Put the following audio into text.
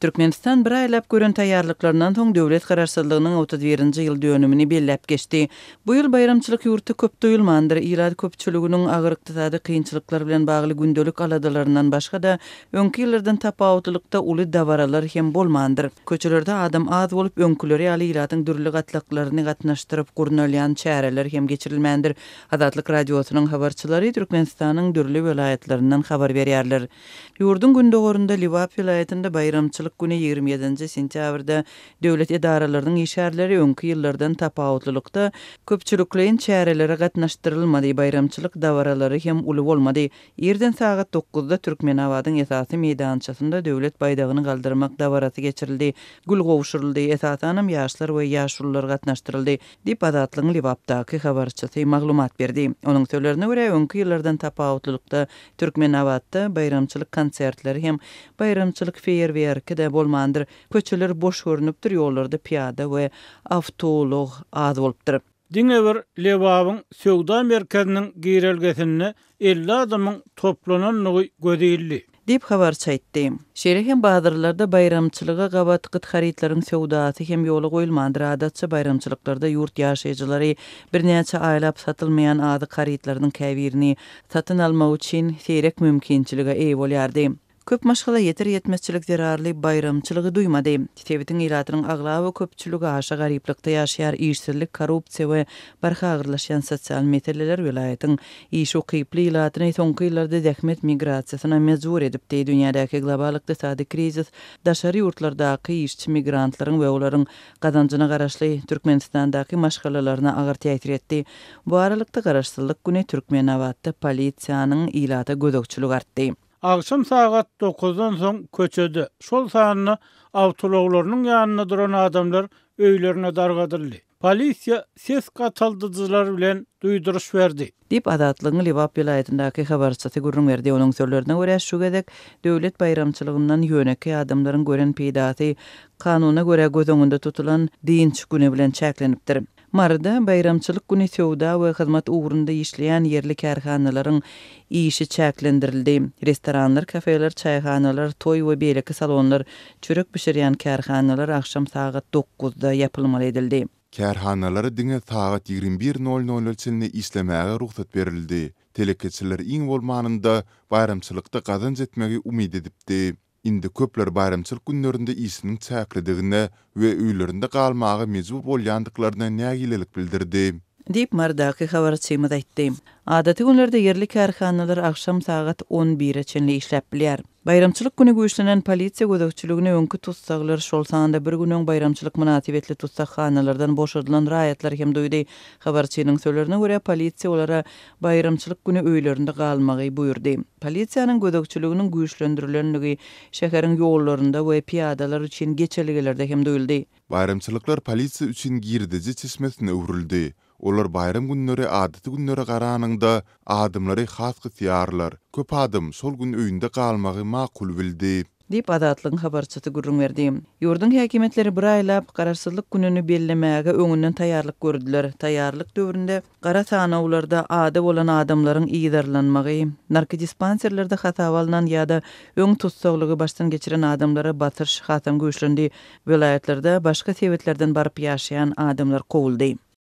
Türkmenistan bir aylap görən taýýarlyklaryndan soň döwlet garaşsyzlygynyň 31-nji ýyl dönümini bellep geçdi. Bu ýyl bayramçylyk ýurty köp doýulmandyr. Ýylady köpçüliginiň agyr ykdysady kynçylyklar bilen bagly gündelik aladalaryndan başga da öňki ýyllardan tapawutlykda uly dawaralar hem bolmandyr. Köçelerde adam az bolup öňküleri ýaly ýyladyň dürli gatlaklaryny gatnaşdyryp gurnalýan çäreler hem geçirilmändir. Azatlyk radiosynyň habarçylary Türkmenistanyň dürli welaýatlaryndan habar berýärler. Ýurdun gündogorunda Liwap vilayetinde bayramçylyk günü 27 sentýabrda döwlet edaralarynyň işärleri öňki ýyllardan tapawutlykda köpçüliklerin çärelere gatnaşdyrylmady, bayramçylyk dawaralary hem uly bolmady. Ýerden saat 9-da Türkmenawadyň esasy meýdançasynda döwlet baydagyny galdyrmak dawarasy geçirildi. Gül gowşuruldy, esasanam ýaşlar we ýaşullar gatnaşdyryldy diýip Azatlygyň Liwapdaky habarçysy maglumat berdi. Onuň sözlerine görä öňki ýyllardan tapawutlykda Türkmenawatda bayramçylyk konsertleri hem bayramçylyk feýerwerki de bolmandyr. Köçeler boş görünüpdir, ýollarda piýada we awtolog az bolupdyr. Diňe bir Liwabyň söwda merkeziniň giýrelgesinde 50 adamyň toplananlygy gödildi diýip habarçy aýtdy. Şeýle hem bazarlarda bayramçylyga gabatkyt haritlaryň söwdasy hem ýoly goýulmandyr. Adatça bayramçylyklarda ýurt ýaşaýjylary birnäçe aýlap satylmaýan ady haritlarynyň käbirini satyn almak üçin seýrek mümkinçilige eýe bolýardy. Köp maşgala ýeter-ýetmezçilik zerarly bayramçylygy duýmady. Tebitiň ýylatynyň aglaby köpçüligi aşa garyplykda ýaşaýar, işsizlik, korrupsiýa we barha agyrlaşýan sosial meseleler vilayatyň iş okyply ýylatyny soňky ýyllarda zähmet migrasiýasyna mejbur edipdi. Dünýädäki global ykdysady krizis daşary ýurtlardaky işçi migrantlaryň we olaryň gazanjyna garaşly Türkmenistandaky maşgalalaryna agyr täsir etdi. Bu aralykda garaşsyzlyk güni Türkmenawatda polisiýanyň ýylata gözekçilik artdy. Akşam saat 9'dan soň köçede şol sanyny awtologlarynyň ýanyna duran adamlar öýlerine dargadyrdy. Polisiýa ses gataldyjylar bilen duýduruş berdi diýip Azatlygyň Liwap vilayatindaky habarçysy gurrun berdi. Onuň sözlerine görä şu gedek döwlet bayramçylygyndan ýöneki adamlaryň gören peýdasy kanuna görä göz öňünde tutulan diňç güni bilen çäklenipdir. Marda bayramçylyk güni söwda we hyzmat ugrunda işleýän ýerli kärhanalaryň işi çäklendirildi. Restoranlar, kafeler, çaýhanalar, toý we beýleki salonlar, çörek pişirýän kärhanalar akşam saat 9'da ýapylmaly edildi. Kärhanalary diňe saat 21:00 çynny işlemäge ruhsat berildi. Telekeçiler iň bolmanynda bayramçylykda gazanç etmegi umyd edipdi. Indi köpler bayramçylyk günlerinde işiniň çäkledigine we öýlerinde galmagy mejbur bolýandyklaryna nägilelik bildirdi diýip mardaky habarçymyz aýtdy. Adaty günlerde ýerli kärhanalar akşam saat 11'e çenli işläp bilýär. Bayramçylyk güni güýçlenen polisiýa gözekçiligine öňkü tutsaglar şol sanda bir günüň bayramçylyk münasibetli tutsakhanalardan boşadylan raýatlar hem duýdy. Habarçynyň sözlerine görä polisiýa olara bayramçylyk güni öýlerinde galmagy buýurdy. Polisiýanyň gözekçiliginiň güýçlendirilenligi şäheriň ýollarynda we piýadalar üçin geçerligilerde hem duýuldy. Bayramçylyklar polisiýa üçin girdici çeşmesine öwrüldi. Olar bayram günleri adaty günleri garanyňda adamlary hasky ýarlar. Köp adam şol gün öýünde galmagy makul bildi diýip Azatlygyň habarçysy gurrun berdi. Ýurdun häkimetleri bir aýlap garaşsyzlyk gününi bellemäge öňünden taýýarlyk gördüler. Taýýarlyk döwründe gara sanawlarda ady bolan adamlaryň iýdarlanmagy, narkodispanserlerde hata alınan ýa-da öň tutsaklygy başdan geçiren adamlara batyş hatam güýçlendi. Vilayatlarda başga sebäplerden baryp ýaşaýan adamlar kowuldy.